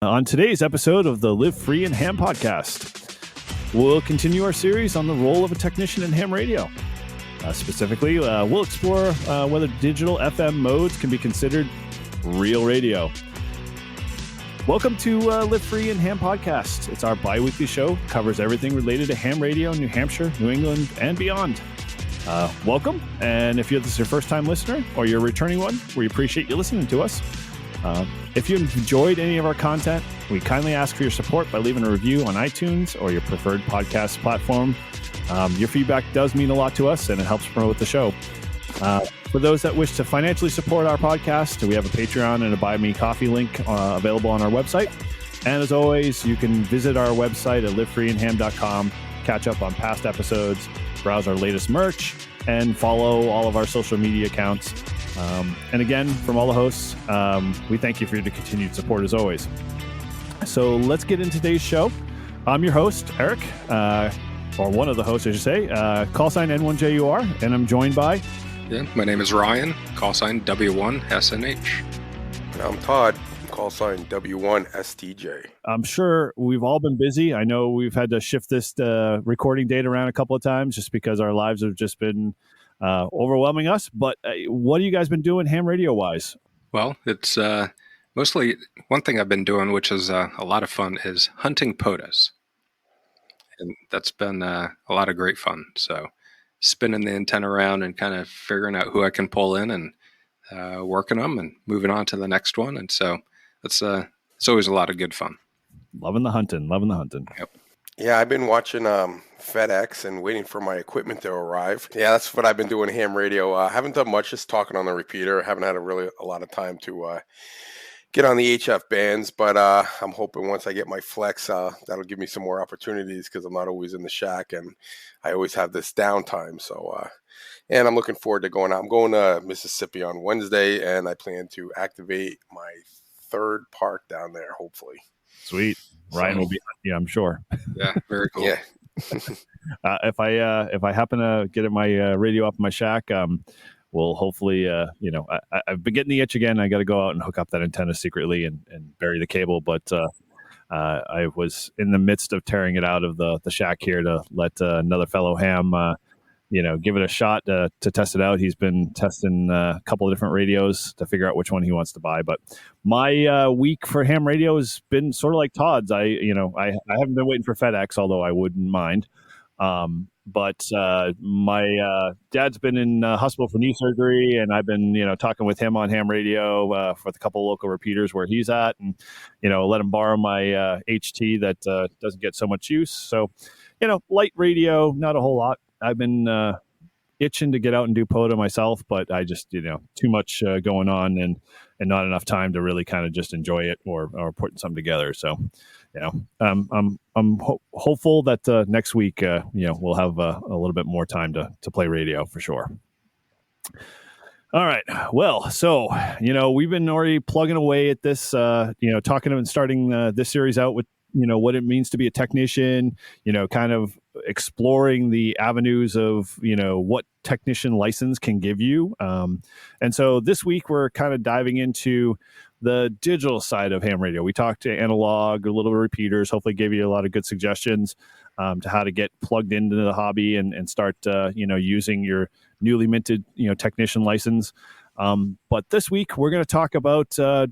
On today's episode of the Live Free and Ham podcast, we'll continue our series on the role of a technician in ham radio. Specifically, we'll explore whether digital FM modes can be considered real radio. Welcome to Live Free and Ham podcast. It's our bi-weekly show, covers everything related to ham radio in New Hampshire, New England, and beyond. Welcome, and if this is your first-time listener or you're a returning one, we appreciate you listening to us. If you enjoyed any of our content, we kindly ask for your support by leaving a review on iTunes or your preferred podcast platform. Your feedback does mean a lot to us, and it helps promote the show. For those that wish to financially support our podcast, we have a Patreon and a Buy Me Coffee link available on our website. And as always, you can visit our website at livefreeandham.com, catch up on past episodes, browse our latest merch, and follow all of our social media accounts. And again, from all the hosts, we thank you for your continued support as always. So let's get into today's show. I'm your host, Eric, or one of the hosts, I should say, call sign N1JUR, and I'm joined by... Yeah, my name is Ryan, call sign W1SNH. And I'm Todd, call sign W1STJ. I'm sure we've all been busy. I know we've had to shift this recording date around a couple of times just because our lives have just been... overwhelming us, but what have you guys been doing ham radio wise? Well, it's mostly one thing I've been doing, which is a lot of fun, is hunting POTUS. And that's been a lot of great fun. So spinning the antenna around and kind of figuring out who I can pull in and working them and moving on to the next one. And so it's always a lot of good fun. Loving the hunting. Yep. Yeah, I've been watching FedEx and waiting for my equipment to arrive. Yeah, that's what I've been doing ham radio. I haven't done much, just talking on the repeater. Haven't had a lot of time to get on the HF bands, but I'm hoping once I get my flex, that'll give me some more opportunities because I'm not always in the shack and I always have this downtime. So, and I'm looking forward to going out. I'm going to Mississippi on Wednesday, and I plan to activate my third park down there, hopefully. Sweet. Ryan will be, yeah, I'm sure. Yeah, very cool. Yeah. If I happen to get my radio up in my shack, we'll hopefully, I've been getting the itch again. I got to go out and hook up that antenna secretly and bury the cable. But I was in the midst of tearing it out of the shack here to let another fellow ham, give it a shot to test it out. He's been testing a couple of different radios to figure out which one he wants to buy. But my week for ham radio has been sort of like Todd's. I haven't been waiting for FedEx, although I wouldn't mind. But my dad's been in hospital for knee surgery, and I've been, talking with him on ham radio for the couple of local repeaters where he's at, and, let him borrow my HT that doesn't get so much use. So, light radio, not a whole lot. I've been itching to get out and do POTA myself, but I just, too much going on and not enough time to really kind of just enjoy it or putting something together. So, I'm hopeful that next week, we'll have a little bit more time to play radio for sure. All right. Well, so, we've been already plugging away at this, talking and starting this series out with, what it means to be a technician, kind of exploring the avenues of, what technician license can give you. And so this week we're kind of diving into the digital side of ham radio. We talked to analog, a little repeaters, hopefully gave you a lot of good suggestions to how to get plugged into the hobby and start, using your newly minted, technician license. But this week we're going to talk about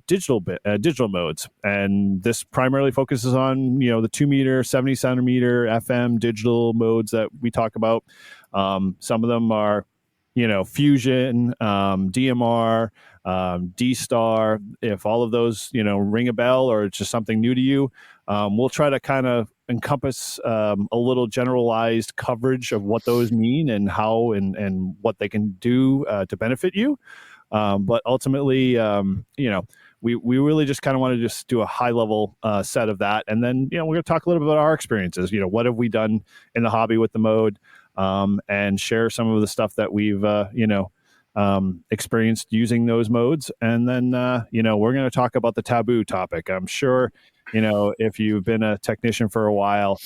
digital modes, and this primarily focuses on the 2 meter, 70 centimeter FM digital modes that we talk about. Some of them are Fusion, DMR, D-Star. If all of those ring a bell or it's just something new to you, we'll try to kind of encompass a little generalized coverage of what those mean and how and what they can do to benefit you. But ultimately, we really just kind of want to just do a high level set of that. And then, we're going to talk a little bit about our experiences. What have we done in the hobby with the mode, and share some of the stuff that we've, experienced using those modes. And then, we're going to talk about the taboo topic. I'm sure, if you've been a technician for a while,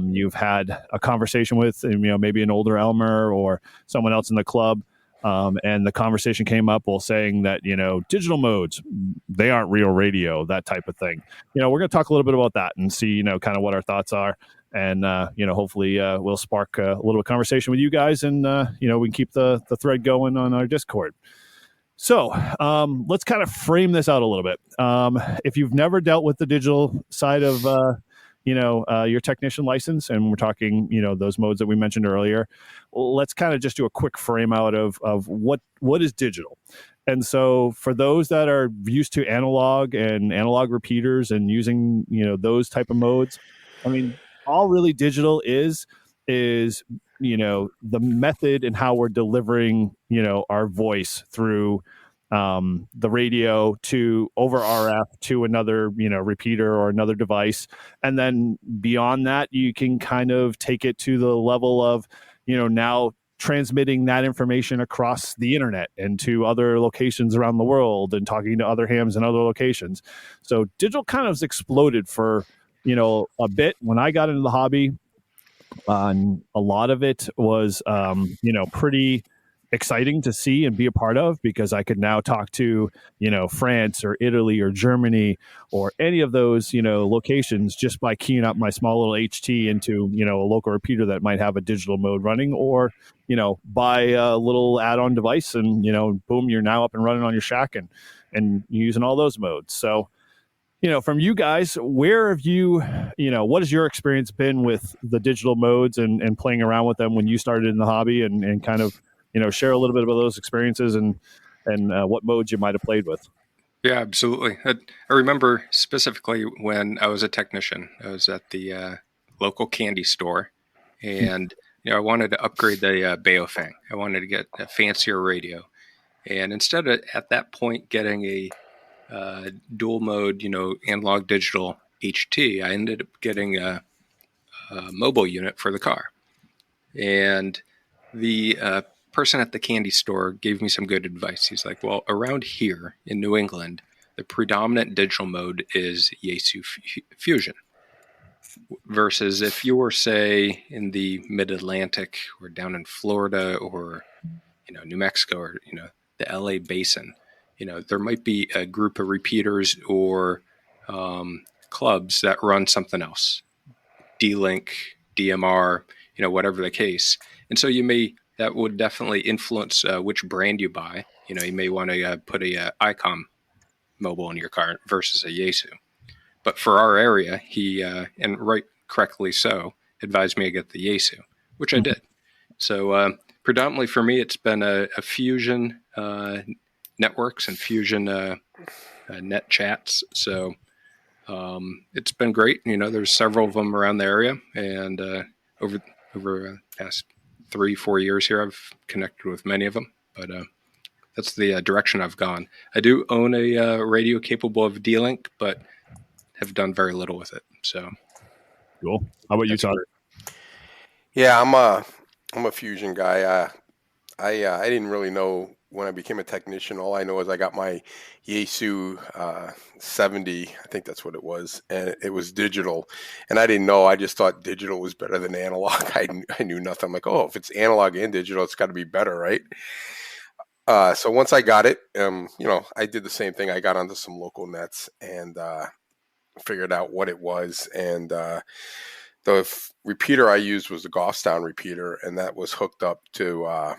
you've had a conversation with, maybe an older Elmer or someone else in the club And the conversation came up while saying that, digital modes, they aren't real radio, that type of thing. We're going to talk a little bit about that and see, kind of what our thoughts are. And, hopefully we'll spark a little bit of conversation with you guys, and, we can keep the thread going on our Discord. So let's kind of frame this out a little bit. If you've never dealt with the digital side of, your technician license, and we're talking, those modes that we mentioned earlier, let's kind of just do a quick frame out of what is digital. And so for those that are used to analog and analog repeaters and using, those type of modes, I mean, all really digital is the method and how we're delivering our voice through the radio to over RF to another repeater or another device. And then beyond that, you can kind of take it to the level of now transmitting that information across the internet and to other locations around the world and talking to other hams in other locations. So digital kind of exploded for a bit when I got into the hobby. A lot of it was, pretty exciting to see and be a part of, because I could now talk to, France or Italy or Germany or any of those, locations just by keying up my small little HT into, a local repeater that might have a digital mode running, or, buy a little add-on device and, boom, you're now up and running on your shack and using all those modes. So, from you guys, where have you, what has your experience been with the digital modes and playing around with them when you started in the hobby, and kind of, share a little bit about those experiences and what modes you might have played with? Yeah, absolutely. I remember specifically when I was a technician, I was at the local candy store, and I wanted to upgrade the Baofeng. I wanted to get a fancier radio. And instead of at that point getting a dual mode, analog digital HT, I ended up getting a mobile unit for the car. And the person at the candy store gave me some good advice. He's like, well, around here in New England, the predominant digital mode is Yaesu Fusion. Versus if you were, say, in the mid-Atlantic or down in Florida or, New Mexico or, the LA basin, there might be a group of repeaters or clubs that run something else, D-Link, DMR, whatever the case. And so that would definitely influence which brand you buy. You may want to put a ICOM mobile in your car versus a Yaesu. But for our area, he, and right correctly so, advised me to get the Yaesu, which I did. So predominantly for me, it's been a Fusion networks and Fusion net chats. So it's been great. There's several of them around the area, and over the past 3-4 years here, I've connected with many of them. But that's the direction I've gone. I do own a radio capable of D-Link, but have done very little with it. So cool. How about you, Todd? Yeah, I'm a Fusion guy. I didn't really know when I became a technician. All I know is I got my Yaesu 70, I think that's what it was, and it was digital. And I didn't know. I just thought digital was better than analog. I knew nothing. I'm like, oh, if it's analog and digital, it's got to be better, right? So once I got it, I did the same thing. I got onto some local nets and figured out what it was. And the repeater I used was the Goffstown repeater, and that was hooked up to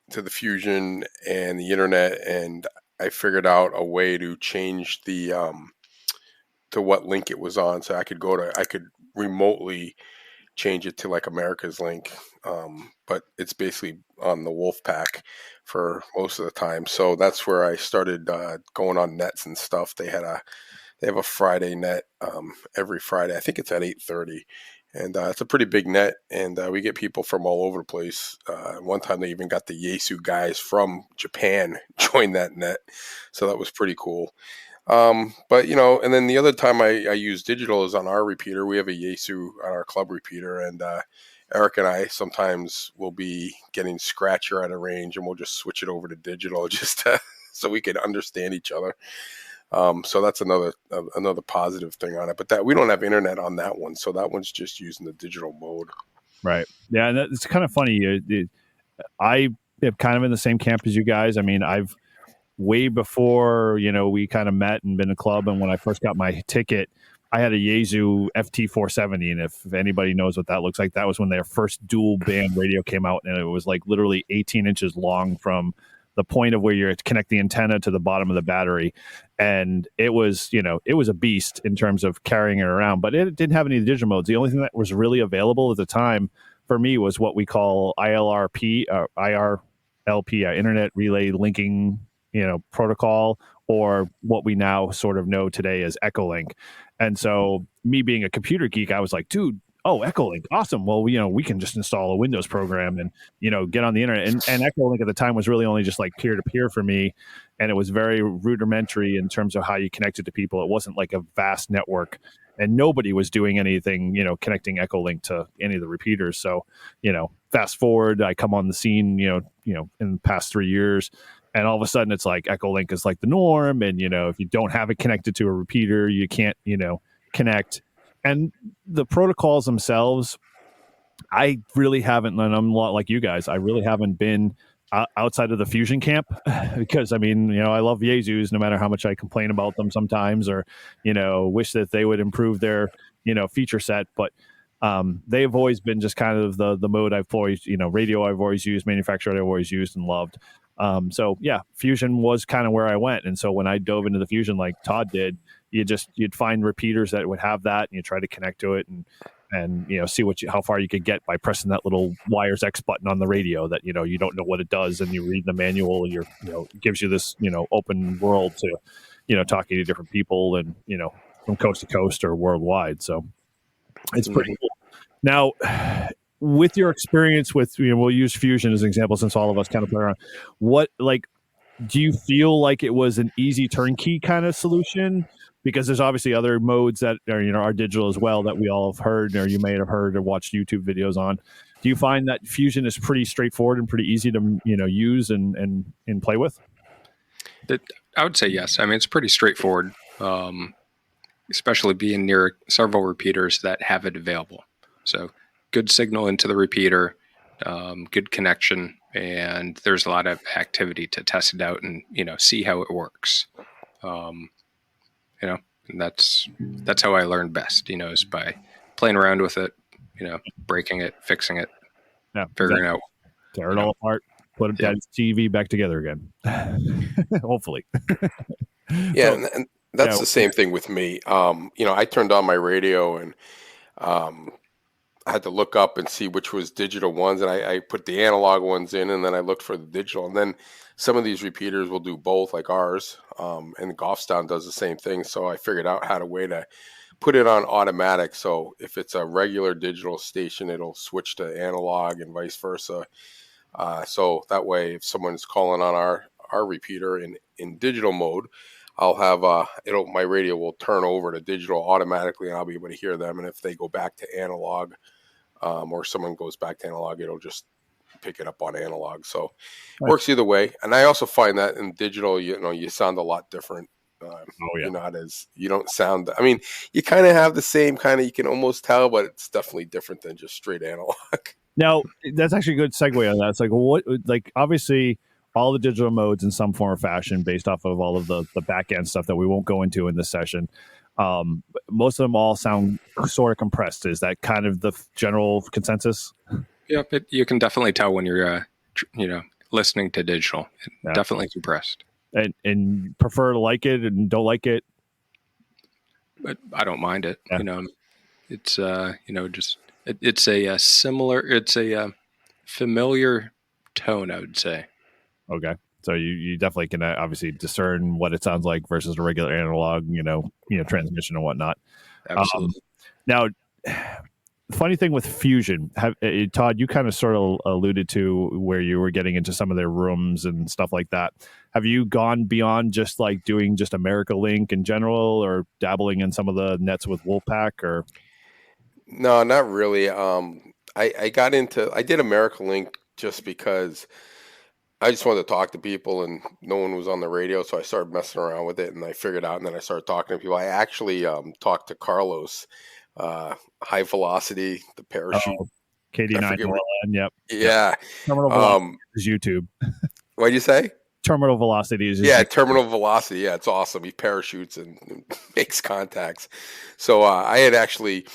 the Fusion and the internet, and I figured out a way to change the to what link it was on, so I could remotely change it to like America's link, but it's basically on the Wolfpack for most of the time. So that's where I started going on nets and stuff. They have a Friday net every Friday. I think it's at 8:30. And it's a pretty big net, and we get people from all over the place. One time they even got the Yaesu guys from Japan join that net, so that was pretty cool. But and then the other time I use digital is on our repeater. We have a Yaesu on our club repeater, and Eric and I sometimes will be getting scratchier at a range, and we'll just switch it over to digital just so we can understand each other. So that's another positive thing on it. But that we don't have internet on that one, so that one's just using the digital mode. Right. Yeah, and it's kind of funny. I kind of in the same camp as you guys. I mean, I've way before, we kind of met and been a club. And when I first got my ticket, I had a Yaesu FT470. And if anybody knows what that looks like, that was when their first dual band radio came out. And it was like literally 18 inches long from the point of where you're connecting the antenna to the bottom of the battery. And it was, it was a beast in terms of carrying it around, but it didn't have any digital modes. The only thing that was really available at the time for me was what we call ILRP, IRLP, Internet Relay Linking, protocol, or what we now sort of know today as Echolink. And so me being a computer geek, I was like, dude, Echolink, awesome. Well, we can just install a Windows program and, get on the internet. And Echolink at the time was really only just like peer-to-peer for me. And it was very rudimentary in terms of how you connected to people. It wasn't like a vast network. And nobody was doing anything, connecting Echolink to any of the repeaters. So, fast forward, I come on the scene, in the past 3 years, and all of a sudden it's like Echolink is like the norm. And, if you don't have it connected to a repeater, you can't, connect. And the protocols themselves, I really haven't, and I'm a lot like you guys, I really haven't been outside of the Fusion camp because, I mean, I love Yaesus no matter how much I complain about them sometimes or, wish that they would improve their, feature set. But they've always been just kind of the mode I've always, radio I've always used, manufacturer I've always used and loved. So yeah, Fusion was kind of where I went. And so when I dove into the Fusion, like Todd did, you'd find repeaters that would have that, and you try to connect to it and see how far you could get by pressing that little wires X button on the radio that, you don't know what it does. And you read the manual, it gives you this, open world to, talking to different people and, from coast to coast or worldwide. So it's pretty cool. Now, with your experience with, we'll use Fusion as an example since all of us kind of play around. Do you feel like it was an easy turnkey kind of solution? Because there's obviously other modes that are digital as well that we all have heard, or you may have heard or watched YouTube videos on. Do you find that Fusion is pretty straightforward and pretty easy to use and play with? I would say yes. I mean, it's pretty straightforward, especially being near several repeaters that have it available. So good signal into the repeater, good connection, and there's a lot of activity to test it out and see how it works. And that's how I learned best, is by playing around with it, breaking it, fixing it, figuring out. Tear it all apart, put it down TV back together again. Hopefully. Yeah, so, and that's the same thing with me. I turned on my radio and I had to look up and see which was digital ones, and I put the analog ones in, and then I looked for the digital. And then some of these repeaters will do both, like ours, and Golfstown does the same thing. So I figured out how to put it on automatic. So if it's a regular digital station, it'll switch to analog and vice versa. So that way, if someone's calling on our repeater in digital mode, I'll have my radio will turn over to digital automatically, and I'll be able to hear them. And if they go back to analog, or someone goes back to analog, it'll just pick it up on analog. So it works either way. And I also find that in digital, you sound a lot different. You don't sound, I mean, you kind of have the same kind of, you can almost tell, but it's definitely different than just straight analog. Now, that's actually a good segue on that. It's like, obviously all the digital modes in some form or fashion based off of all of the back end stuff that we won't go into in this session. Most of them all sound sort of compressed. Is that kind of the general consensus? Yeah, you can definitely tell when you're, listening to digital. Definitely compressed. And prefer to like it and don't like it? But I don't mind it. Yeah. It's it's a similar. It's a familiar tone, I would say. Okay. So you definitely can obviously discern what it sounds like versus a regular analog, transmission and whatnot. Absolutely. Now, the funny thing with Fusion, Todd, you kind of sort of alluded to where you were getting into some of their rooms and stuff like that. Have you gone beyond just like doing just Echolink in general, or dabbling in some of the nets with Wolfpack? Or no, not really. I did Echolink just because I just wanted to talk to people, and no one was on the radio, so I started messing around with it, and I figured out, and then I started talking to people. I actually talked to Carlos, High Velocity, the parachute KD9 forget what. OLN. Yep. Yeah. Terminal velocity is YouTube. What'd you say? Terminal velocity is terminal velocity. Yeah, it's awesome. He parachutes and makes contacts. So I actually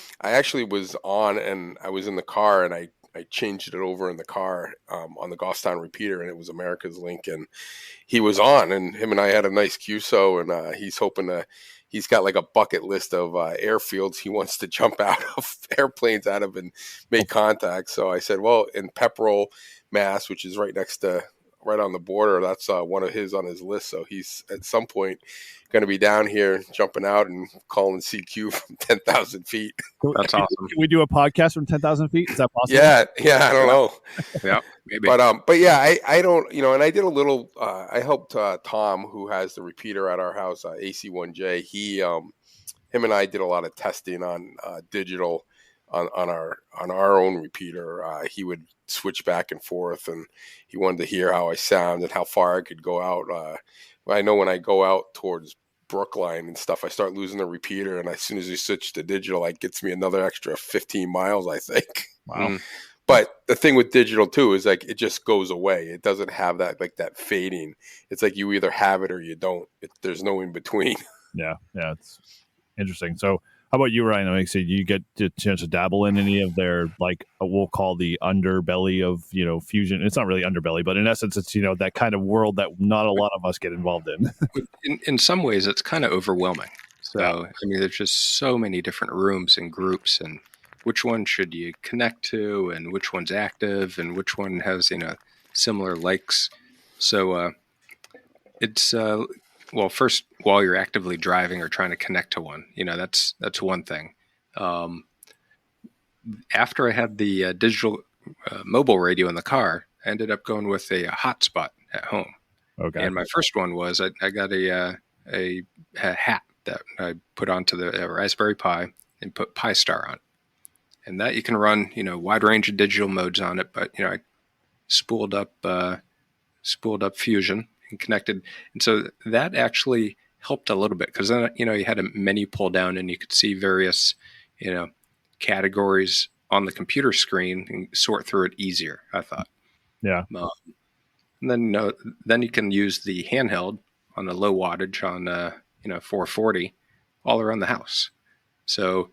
was on, and I was in the car, and I changed it over in the car on the Goffstown repeater, and it was America's Link, and he was on, and him and I had a nice QSO, and he's hoping to. He's got like a bucket list of airfields he wants to jump out of, airplanes out of, and make contact. So I said, well, in Pepperell, Mass, which is right on the border, that's one of his on his list. So he's at some point going to be down here jumping out and calling CQ from 10,000 feet. That's awesome. Can we do a podcast from 10,000 feet? Is that possible? Yeah, I don't know. Yeah, maybe. But yeah, I don't, and I did a little, I helped Tom, who has the repeater at our house, AC1J. Him and I did a lot of testing on digital on our own repeater. He would switch back and forth, and he wanted to hear how I sound and how far I could go out. I know when I go out towards Brookline and stuff, I start losing the repeater, and as soon as he switched to digital, it gets me another extra 15 miles, I think. Wow. But the thing with digital too is like it just goes away. It doesn't have that fading. It's like you either have it or you don't. There's no in between. Yeah, it's interesting. So how about you, Ryan? I mean, you get the chance to dabble in any of their, like, we'll call the underbelly of, fusion. It's not really underbelly, but in essence, it's, that kind of world that not a lot of us get involved in. In some ways, it's kind of overwhelming. So, I mean, there's just so many different rooms and groups, and which one should you connect to, and which one's active, and which one has, similar likes. So it's... well, first, while you're actively driving or trying to connect to one, that's one thing. After I had the digital mobile radio in the car, I ended up going with a hotspot at home. Okay. And my first one was I got a hat that I put onto the Raspberry Pi and put Pi Star on, and that you can run wide range of digital modes on it. But I spooled up Fusion and connected, and so that actually helped a little bit, because then you had a menu pull down and you could see various categories on the computer screen and sort through it easier, I thought. Yeah. And then you can use the handheld on a low wattage on 440 all around the house. So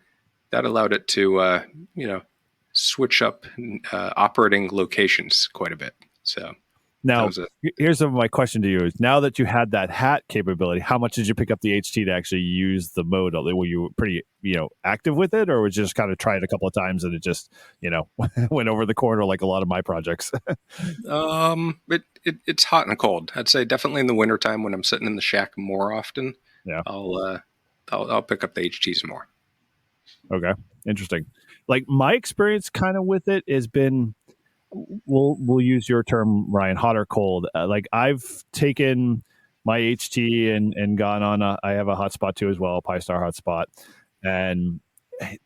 that allowed it to switch up operating locations quite a bit. So now, here's my question to you: is now that you had that hat capability, how much did you pick up the HT to actually use the mode? Were you pretty, active with it, or was you just kind of try it a couple of times and it just, went over the corner like a lot of my projects? It's hot and cold. I'd say definitely in the wintertime when I'm sitting in the shack more often. Yeah, I'll pick up the HTs more. Okay, interesting. Like my experience kind of with it has been, we'll use your term, Ryan, hot or cold. Like I've taken my HT and gone on. I have a hotspot too as well, a Pi Star hotspot. And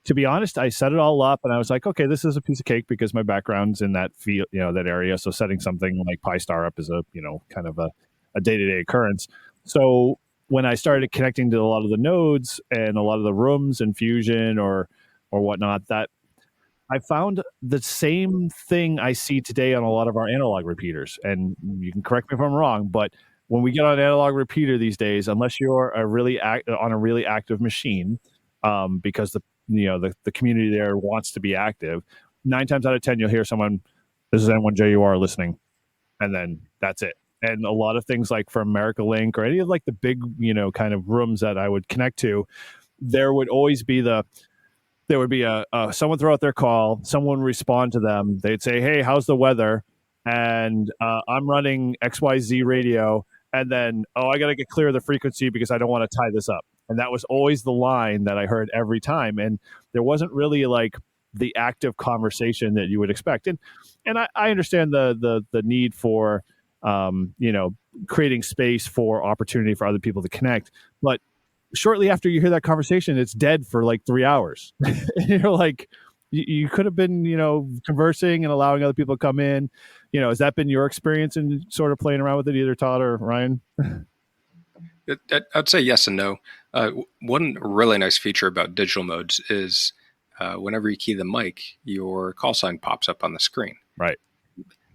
to be honest, I set it all up and I was like, okay, this is a piece of cake because my background's in that field, that area. So setting something like Pi Star up is a, kind of a day-to-day occurrence. So when I started connecting to a lot of the nodes and a lot of the rooms in Fusion or whatnot, that I found the same thing I see today on a lot of our analog repeaters. And you can correct me if I'm wrong, but when we get on an analog repeater these days, unless you're on a really active machine, because the community there wants to be active, 9 times out of 10 you'll hear someone, "This is N1JUR listening," and then that's it. And a lot of things like from Echolink or any of like the big kind of rooms that I would connect to, there would always be someone throw out their call, someone would respond to them. They'd say, "Hey, how's the weather?" And I'm running XYZ radio. And then, I got to get clear of the frequency because I don't want to tie this up. And that was always the line that I heard every time. And there wasn't really like the active conversation that you would expect. And I understand the need for, creating space for opportunity for other people to connect. But shortly after you hear that conversation, it's dead for like 3 hours. And you're like, you could have been, conversing and allowing other people to come in. Has that been your experience in sort of playing around with it, either Todd or Ryan? I'd say yes and no. One really nice feature about digital modes is whenever you key the mic, your call sign pops up on the screen. Right.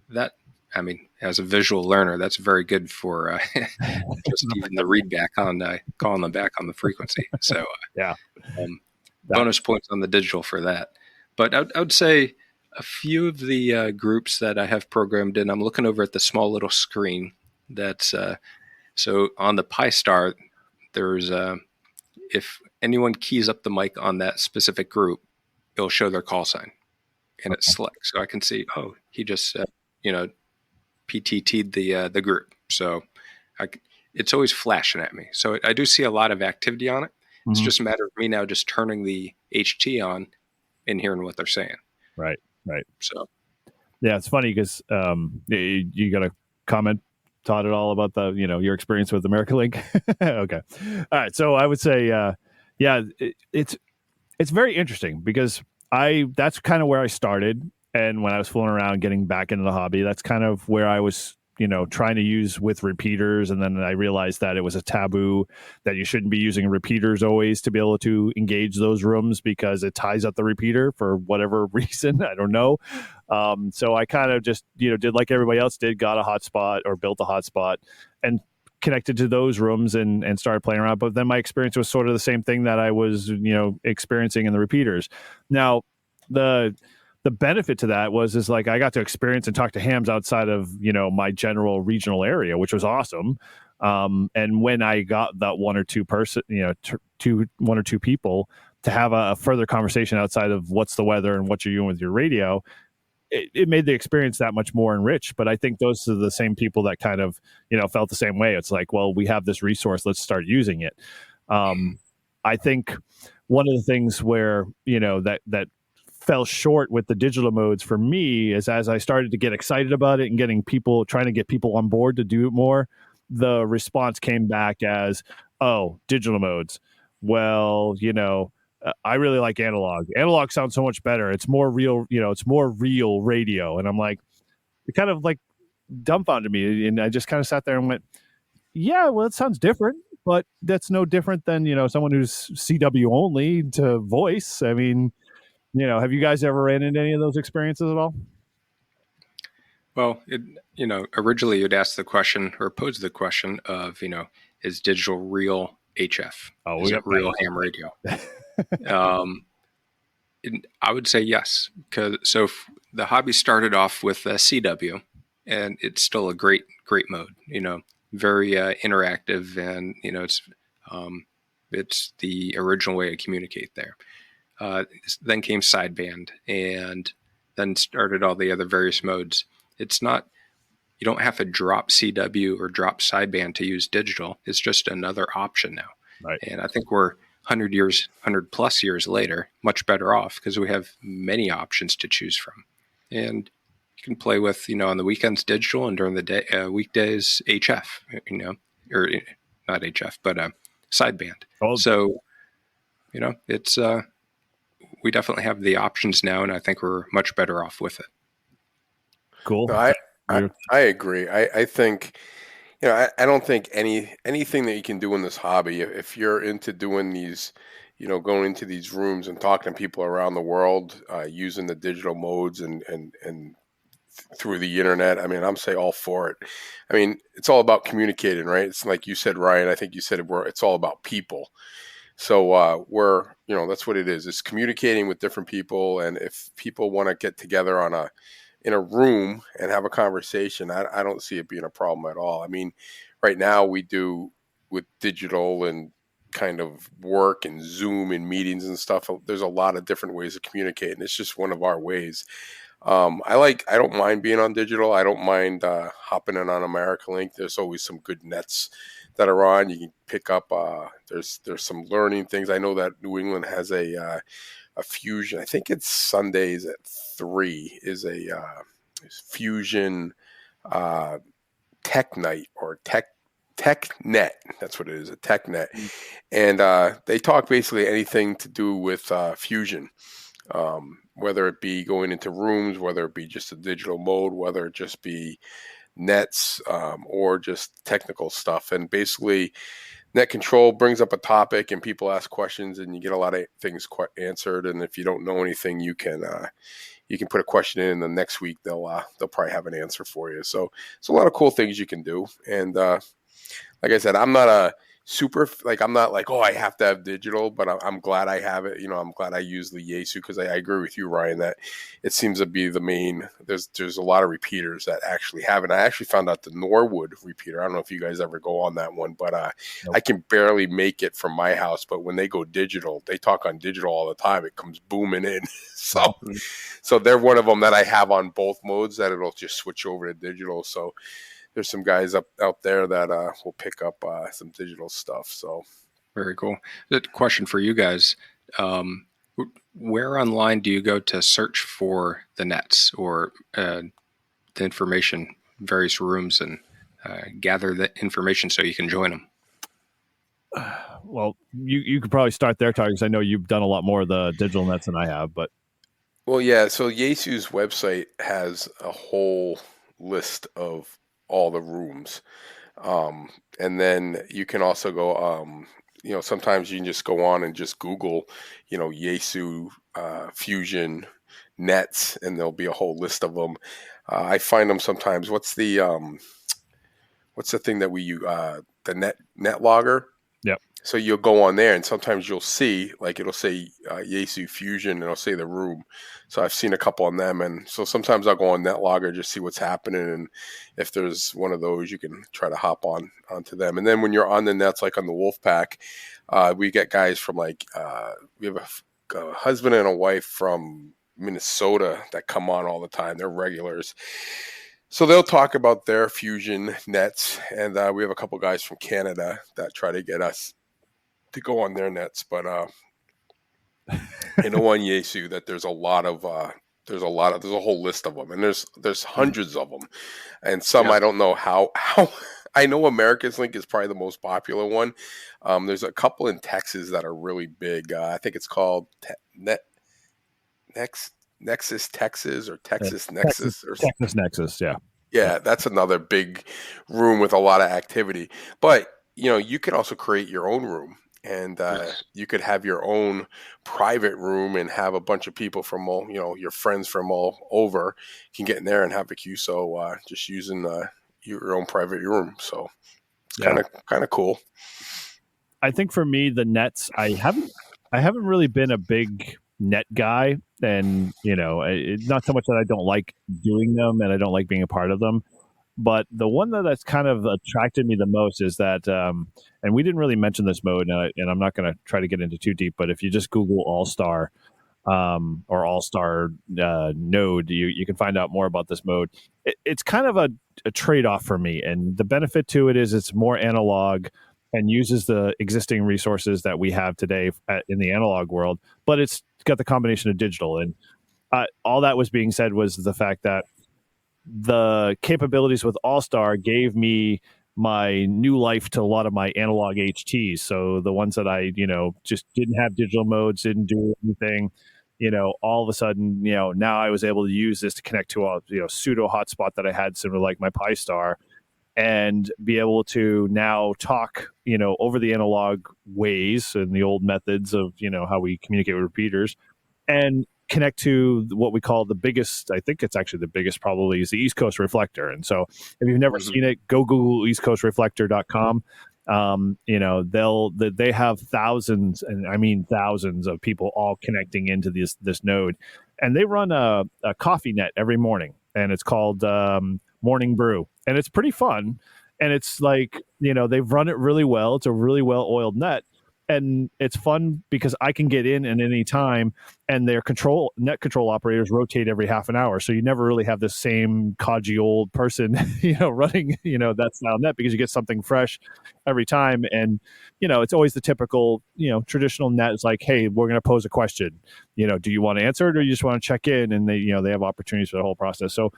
That, I mean, as a visual learner, that's very good for just even the read back on calling them back on the frequency. So yeah. Bonus points on the digital for that. But I would say a few of the groups that I have programmed in, I'm looking over at the small little screen. That's so on the Pi Star, there's if anyone keys up the mic on that specific group, it'll show their call sign, and it's select. So I can see, oh, he just PTT'd the group. So it's always flashing at me. So I do see a lot of activity on it. Mm-hmm. It's just a matter of me now just turning the HT on and hearing what they're saying. Right. So, yeah, it's funny because you got a comment, Todd, at all about the your experience with Echolink? Okay, all right. So I would say, it's very interesting because that's kind of where I started, and when I was fooling around getting back into the hobby, that's kind of where I was trying to use with repeaters. And then I realized that it was a taboo, that you shouldn't be using repeaters always to be able to engage those rooms because it ties up the repeater for whatever reason. I don't know. So I kind of just, did like everybody else did, got a hotspot or built a hotspot and connected to those rooms and started playing around. But then my experience was sort of the same thing that I was, experiencing in the repeaters. Now, the benefit to that is like I got to experience and talk to hams outside of my general regional area, which was awesome. And when I got that one or two people to have a further conversation outside of what's the weather and what you're doing with your radio, it made the experience that much more enriched. But I think those are the same people that kind of felt the same way. It's like, well, we have this resource, let's start using it. I think one of the things where that fell short with the digital modes for me is as I started to get excited about it and trying to get people on board to do it more, the response came back as, oh, digital modes. Well, I really like analog. Analog sounds so much better. It's more real, it's more real radio. And I'm like, it kind of like dumbfounded me. And I just kind of sat there and went, yeah, well, it sounds different, but that's no different than, someone who's CW only to voice. I mean, have you guys ever ran into any of those experiences at all? Well, originally you'd ask the question or pose the question of, is digital real HF? Oh, is it real ham radio? I would say yes, because the hobby started off with CW, and it's still a great mode. Very interactive, and it's the original way to communicate there. Then came sideband, and then started all the other various modes. It's not, you don't have to drop CW or drop sideband to use digital. It's just another option now. Right. And I think we're 100 plus years later, much better off because we have many options to choose from. And you can play with, on the weekends digital, and during the day, weekdays HF, or not HF, but sideband. Oh. So, it's, we definitely have the options now, and I think we're much better off with it. Cool. No, I agree. I think, I don't think anything that you can do in this hobby, if you're into doing these, going into these rooms and talking to people around the world, using the digital modes and through the internet, I mean, I'm say all for it. I mean, it's all about communicating, right? It's like you said, Ryan, I think you said it's all about people. So that's what it is. It's communicating with different people, and if people want to get together in a room and have a conversation, I don't see it being a problem at all. I mean, right now we do with digital and kind of work and Zoom and meetings and stuff. There's a lot of different ways of communicating. It's just one of our ways. I don't mind being on digital. I don't mind hopping in on Echolink. There's always some good nets that are on. You can pick up. There's some learning things. I know that New England has a fusion. I think it's Sundays at 3 is a fusion tech night or tech net. That's what it is, a tech net. And they talk basically anything to do with fusion. Whether it be going into rooms, whether it be just a digital mode, whether it just be nets or just technical stuff. And basically net control brings up a topic and people ask questions and you get a lot of things answered. And if you don't know anything, you can put a question in, and the next week they'll probably have an answer for you. So it's a lot of cool things you can do. And like I said, I'm not a super, like, I'm not like, oh, I have to have digital, but I'm glad I have it. I'm glad I use the Yaesu, because I agree with you, Ryan, that it seems to be the main. There's a lot of repeaters that actually have it. I actually found out the Norwood repeater. I don't know if you guys ever go on that one, but Nope. I can barely make it from my house. But when they go digital, they talk on digital all the time. It comes booming in. So they're one of them that I have on both modes, that it'll just switch over to digital. So there's some guys out there that will pick up some digital stuff. So very cool. The question for you guys: where online do you go to search for the nets or the information, various rooms, and gather the information so you can join them? Well, you could probably start there, Tyler, because I know you've done a lot more of the digital nets than I have. But well, yeah. So Yaesu's website has a whole list of all the rooms, and then you can also go. Sometimes you can just go on and just Google, Yaesu Fusion nets, and there'll be a whole list of them. I find them sometimes. What's the thing that we use? The net logger. Yep. So you'll go on there, and sometimes you'll see, like, it'll say Yaesu Fusion, and it'll say the room. So I've seen a couple on them, and so sometimes I'll go on NetLogger, just see what's happening, and if there's one of those, you can try to hop onto them. And then when you're on the nets, like on the Wolfpack, we get guys from we have a husband and a wife from Minnesota that come on all the time. They're regulars. So they'll talk about their Fusion nets, and we have a couple guys from Canada that try to get us to go on their nets. But I know on Yaesu that there's a whole list of them, and there's hundreds of them, and some I don't know how. I know America's Link is probably the most popular one. There's a couple in Texas that are really big. I think it's called Nexus Texas or Texas Nexus or Texas Nexus, yeah. Yeah, that's another big room with a lot of activity. But you can also create your own room, and you could have your own private room and have a bunch of people from all, your friends from all over can get in there and have a QSO just using your own private room. So it's kind of cool. I think for me, the nets, I haven't really been a big net guy, and it's not so much that I don't like doing them and I don't like being a part of them, but the one that's kind of attracted me the most is that and we didn't really mention this mode, and I'm not going to try to get into too deep, but if you just Google All-Star or All-Star node, you can find out more about this mode. It's kind of a trade-off for me, and the benefit to it is it's more analog and uses the existing resources that we have today in the analog world, but it's got the combination of digital. And all that was being said was the fact that the capabilities with All-Star gave me my new life to a lot of my analog HTs. So the ones that I, just didn't have digital modes, didn't do anything, all of a sudden, now I was able to use this to connect to a, pseudo hotspot that I had, similar like my Pi-Star, and be able to now talk, over the analog ways and the old methods of, how we communicate with repeaters, and connect to what we call the biggest, I think it's actually the biggest probably, is the East Coast Reflector. And so if you've never seen it, go Google eastcoastreflector.com. They have thousands, and I mean thousands of people all connecting into this node, and they run a coffee net every morning, and it's called Morning Brew, and it's pretty fun, and it's like, they've run it really well. It's a really well oiled net, and it's fun because I can get in at any time, and their net control operators rotate every half an hour, so you never really have the same codgy old person running that style net, because you get something fresh every time. And it's always the typical traditional net. It's like, hey, we're going to pose a question, do you want to answer it, or you just want to check in? And they have opportunities for the whole process. So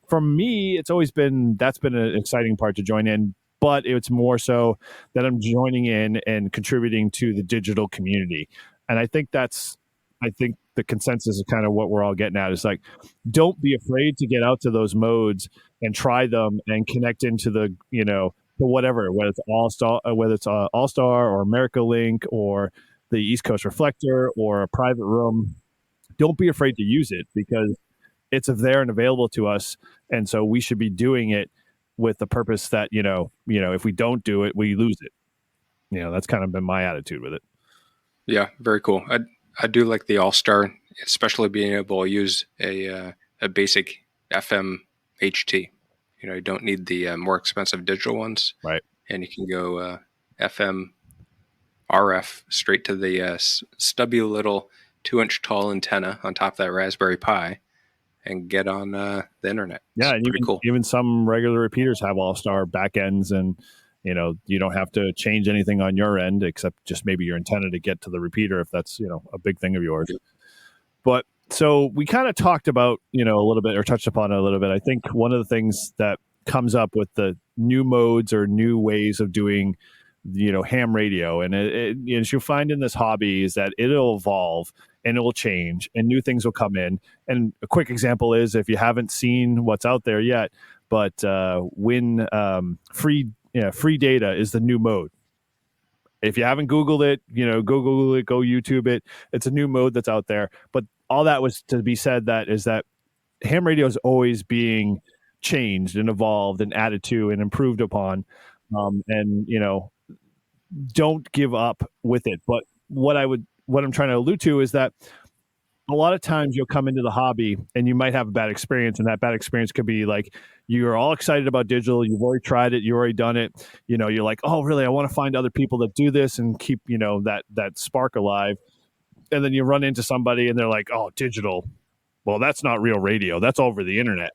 for me, it's always been, that's been an exciting part to join in, but it's more so that I'm joining in and contributing to the digital community. And I think the consensus is kind of what we're all getting at. Is like, don't be afraid to get out to those modes and try them and connect into the to whatever, whether it's All Star or Echolink or the East Coast Reflector or a private room. Don't be afraid to use it because it's there and available to us, and so we should be doing it with the purpose that if we don't do it, we lose it. That's kind of been my attitude with it. Yeah, very cool. I do like the All Star, especially being able to use a basic FM HT. You don't need the more expensive digital ones, right? And you can go FM RF straight to the stubby little 2-inch tall antenna on top of that Raspberry Pi and get on the internet. Yeah, it's pretty cool. Even some regular repeaters have All-Star back ends, and you don't have to change anything on your end except just maybe your antenna to get to the repeater if that's a big thing of yours. Yep. But so we kind of talked about a little bit or touched upon it a little bit. I think one of the things that comes up with the new modes or new ways of doing ham radio, and as you find in this hobby, is that it'll evolve and it will change and new things will come in. And a quick example is, if you haven't seen what's out there yet, but when free data is the new mode. If you haven't Googled it, go Google it, go YouTube it. It's a new mode that's out there. But all that was to be said, that is that ham radio is always being changed and evolved and added to and improved upon. And don't give up with it. But what I'm trying to allude to is that a lot of times you'll come into the hobby and you might have a bad experience, and that bad experience could be like, you're all excited about digital, you've already tried it, you've already done it, you're like, oh really, I want to find other people that do this and keep that spark alive. And then you run into somebody and they're like, oh, digital, well, that's not real radio, that's over the internet.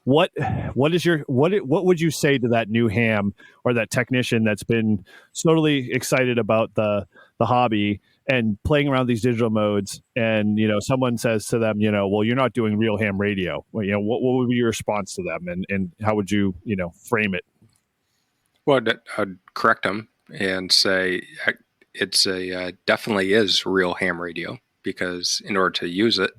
What would you say to that new ham or that technician that's been totally excited about the hobby and playing around these digital modes, and someone says to them, well, you're not doing real ham radio? Well, what would be your response to them, and how would you frame it? Well, I'd correct them and say it's definitely is real ham radio, because in order to use it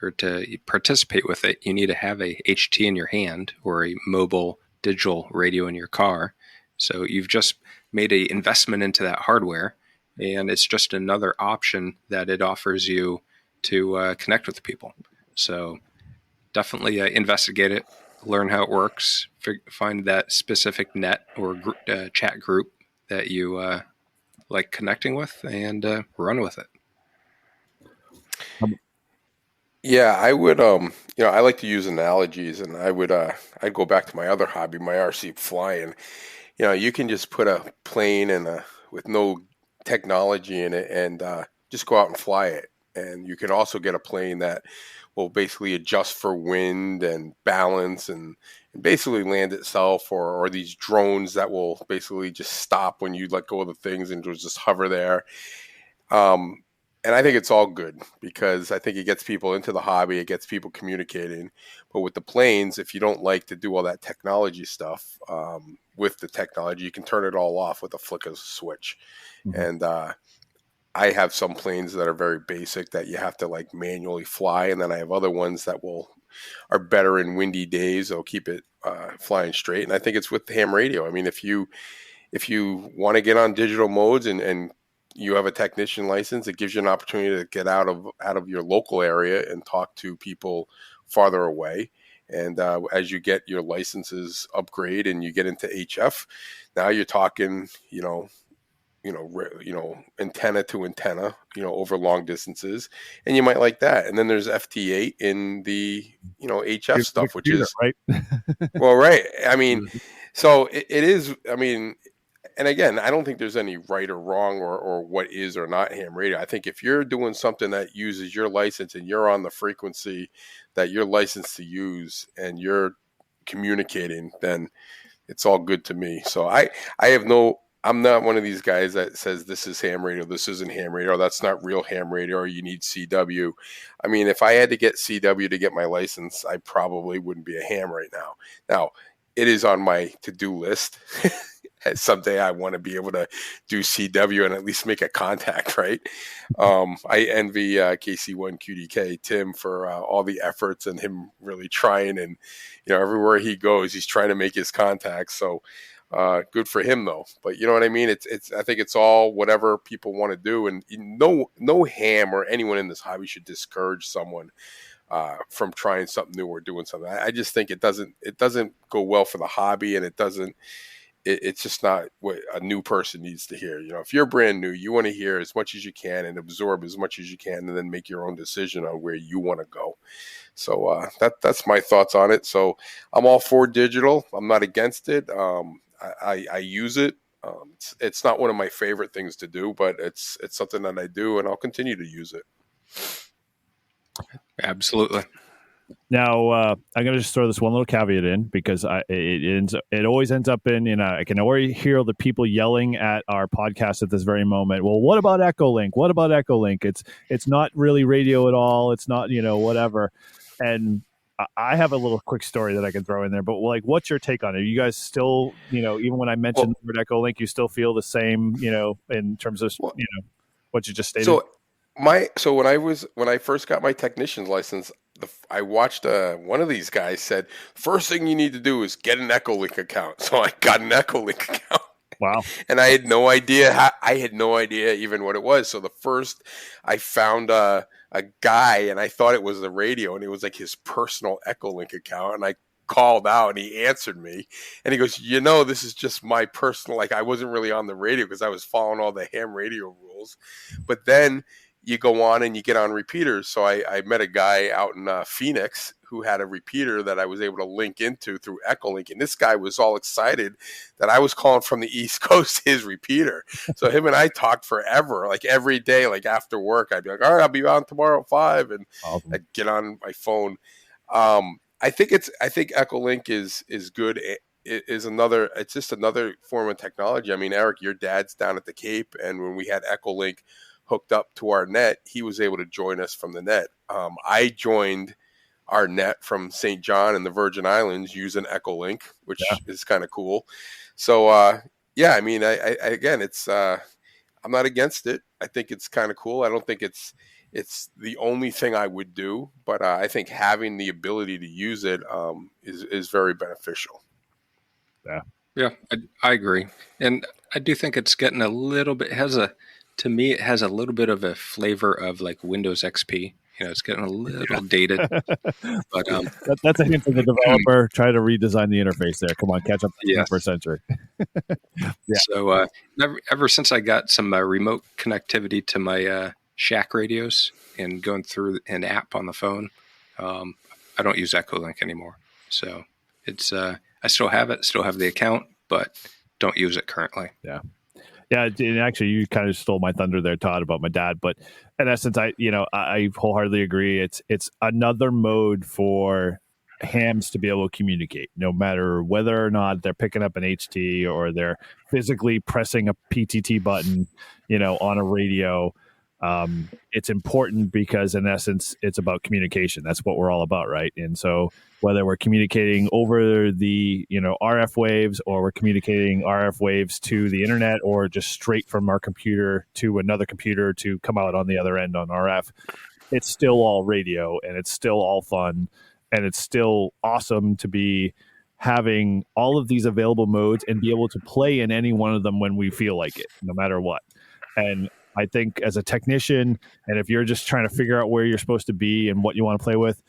or to participate with it, you need to have a HT in your hand or a mobile digital radio in your car. So you've just made an investment into that hardware, and it's just another option that it offers you to connect with people. So definitely investigate it, learn how it works, find that specific net or chat group that you like connecting with, and run with it. Yeah, I would. I like to use analogies, and I'd go back to my other hobby, my RC flying. You can just put a plane with no technology in it, and just go out and fly it. And you can also get a plane that will basically adjust for wind and balance, and basically land itself, or these drones that will basically just stop when you let go of the things and just hover there. And I think it's all good, because I think it gets people into the hobby, it gets people communicating. But with the planes, if you don't like to do all that technology stuff, with the technology, you can turn it all off with a flick of a switch. Mm-hmm. And I have some planes that are very basic that you have to like manually fly, and then I have other ones that are better in windy days. They'll keep it flying straight. And I think it's with the ham radio. I mean, if you want to get on digital modes and you have a technician license, it gives you an opportunity to get out of your local area and talk to people farther away. And as you get your licenses upgrade and you get into HF, now you're talking, antenna to antenna, over long distances, and you might like that. And then there's FT8 in the, HF stuff, which is right. Well, right. I mean, so it is. I mean. And again, I don't think there's any right or wrong or what is or not ham radio. I think if you're doing something that uses your license and you're on the frequency that you're licensed to use and you're communicating, then it's all good to me. So I'm not one of these guys that says this is ham radio, this isn't ham radio, or that's not real ham radio, or you need CW. I mean, if I had to get CW to get my license, I probably wouldn't be a ham right now. Now, it is on my to-do list. someday I want to be able to do CW and at least make a contact, right? I envy KC1 QDK Tim for all the efforts and him really trying, and everywhere he goes, he's trying to make his contacts. So good for him, though. But you know what I mean? It's I think it's all whatever people want to do, and no ham or anyone in this hobby should discourage someone from trying something new or doing something. I just think it doesn't go well for the hobby, and it's just not what a new person needs to hear. If you're brand new, you want to hear as much as you can and absorb as much as you can, and then make your own decision on where you want to go. So that's my thoughts on it. So I'm all for digital. I'm not against it. I use it. It's not one of my favorite things to do, but it's something that I do, and I'll continue to use it. Absolutely. Now, I'm going to just throw this one little caveat in, because it always ends up in, I can already hear the people yelling at our podcast at this very moment. Well, what about Echolink? What about Echolink? It's not really radio at all. It's not, whatever. And I have a little quick story that I can throw in there, but what's your take on it? You guys still, even when I mentioned the word Echolink, you still feel the same, in terms of, what you just stated? So when I first got my technician's license, I watched one of these guys said, first thing you need to do is get an Echolink account. So I got an Echolink account. Wow. And I had no idea even what it was. So the first I found a guy, and I thought it was the radio, and it was like his personal Echolink account. And I called out, and he answered me, and he goes, this is just my personal, I wasn't really on the radio because I was following all the ham radio rules. But then you go on and you get on repeaters. So I met a guy out in Phoenix who had a repeater that I was able to link into through Echolink. And this guy was all excited that I was calling from the East Coast, his repeater. So him and I talked forever, every day, after work. I'd be like, all right, I'll be on tomorrow at 5. And awesome. I'd get on my phone. I think Echolink is good. It's just another form of technology. I mean, Eric, your dad's down at the Cape, and when we had Echolink hooked up to our net, he was able to join us from the net. I joined our net from St. John and the Virgin Islands using Echolink, which is kind of cool. So I mean, I again, it's I'm not against it. I think it's kind of cool. I don't think it's the only thing I would do, but I think having the ability to use it is very beneficial. Yeah, I agree, and I do think it's getting a little bit to me, it has a little bit of a flavor of Windows XP. It's getting a little dated. But that's a hint from the developer. Try to redesign the interface there. Come on, catch up to the 21st century. So ever since I got some remote connectivity to my shack radios and going through an app on the phone, I don't use Echolink anymore. So it's I still have it, still have the account, but don't use it currently. Yeah. Yeah, and actually, you kind of stole my thunder there, Todd, about my dad. But in essence, I wholeheartedly agree. It's another mode for hams to be able to communicate, no matter whether or not they're picking up an HT or they're physically pressing a PTT button, on a radio. It's important because, in essence, it's about communication. That's what we're all about, right? And so whether we're communicating over the RF waves, or we're communicating RF waves to the internet, or just straight from our computer to another computer to come out on the other end on RF, it's still all radio, and it's still all fun, and it's still awesome to be having all of these available modes and be able to play in any one of them when we feel like it, no matter what. And I think as a technician, and if you're just trying to figure out where you're supposed to be and what you want to play with,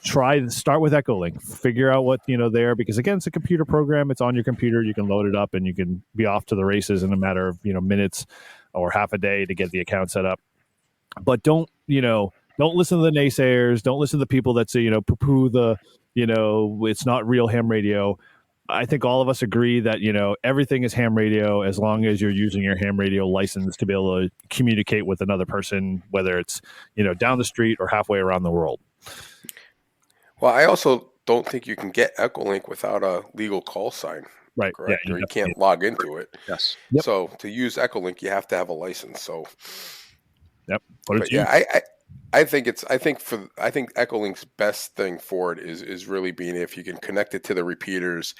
start with Echolink. Figure out what there, because again, it's a computer program. It's on your computer. You can load it up, and you can be off to the races in a matter of minutes or half a day to get the account set up. But don't listen to the naysayers. Don't listen to the people that say poo-poo the it's not real ham radio. I think all of us agree that everything is ham radio as long as you're using your ham radio license to be able to communicate with another person, whether it's down the street or halfway around the world. Well, I also don't think you can get Echolink without a legal call sign. Right. Correct. Yeah, you can't log into it. Yes. Yep. So to use Echolink, you have to have a license. So. Yep. I think Echolink's best thing for it is really being if you can connect it to the repeaters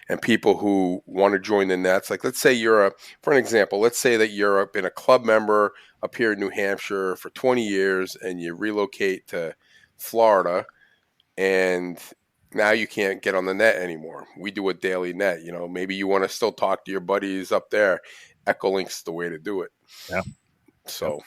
and people who want to join the nets. Like let's say for an example, let's say that you're been a club member up here in New Hampshire for 20 years and you relocate to Florida and now you can't get on the net anymore. We do a daily net. Maybe you want to still talk to your buddies up there. Echolink's the way to do it. Yeah. So.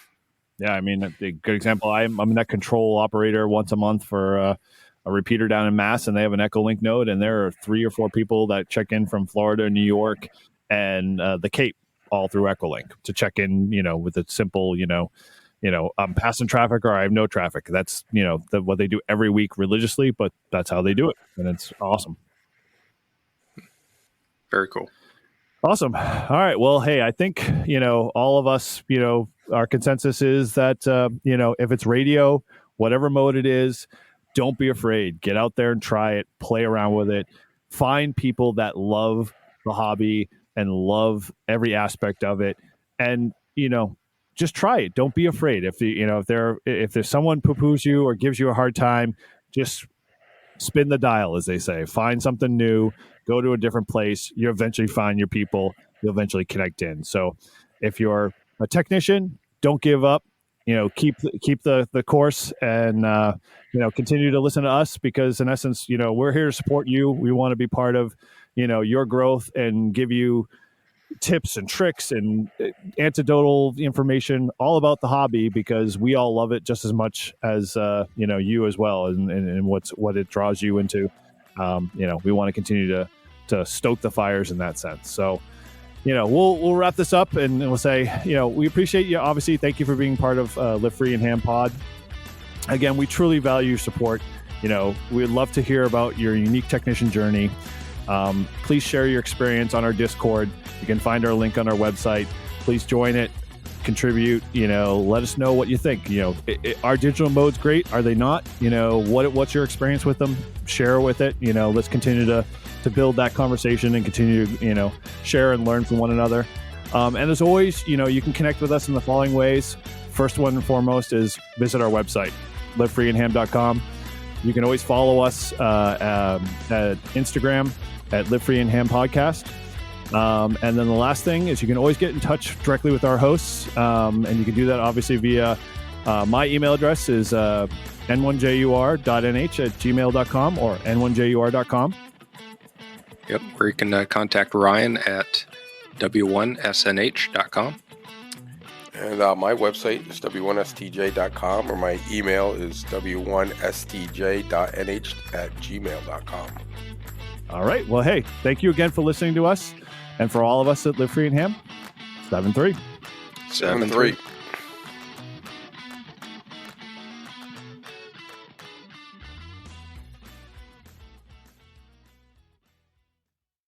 Yeah, I mean, a good example. I'm a net control operator once a month for a repeater down in Mass, and they have an Echolink node, and there are 3 or 4 people that check in from Florida, New York, and the Cape all through Echolink to check in, with a simple, I'm passing traffic or I have no traffic. That's, what they do every week religiously, but that's how they do it, and it's awesome. Very cool. Awesome. All right. Well, hey, I think, all of us, our consensus is that, if it's radio, whatever mode it is, don't be afraid. Get out there and try it. Play around with it. Find people that love the hobby and love every aspect of it. And, just try it. Don't be afraid. If there's someone poo-poos you or gives you a hard time, just spin the dial, as they say. Find something new. Go to a different place. You eventually find your people. You'll eventually connect in. So if you're a technician, don't give up. Keep the course and, continue to listen to us because, in essence, we're here to support you. We want to be part of, your growth and give you tips and tricks and anecdotal information all about the hobby because we all love it just as much as, you as well and what it draws you into. We want to continue to stoke the fires in that sense. So, we'll wrap this up and we'll say, we appreciate you. Obviously, thank you for being part of Lift Free and Ham Pod. Again, we truly value your support. We'd love to hear about your unique technician journey. Please share your experience on our Discord. You can find our link on our website. Please join it, contribute, let us know what you think. Our digital mode's great. Are they not? What's your experience with them? Share with it. Let's continue to build that conversation and continue to, share and learn from one another. And as always, you can connect with us in the following ways. First one and foremost is visit our website, livefreeandham.com. You can always follow us at Instagram at Live Free and Ham Podcast. And then the last thing is you can always get in touch directly with our hosts. And you can do that obviously via my email address is n1jur.nh@gmail.com or n1jur.com. Yep, or you can contact Ryan at w1snh.com. And my website is w1stj.com, or my email is w1stj.nh@gmail.com. All right. Well, hey, thank you again for listening to us. And for all of us at Live Free and Ham, 7-3. 7-3.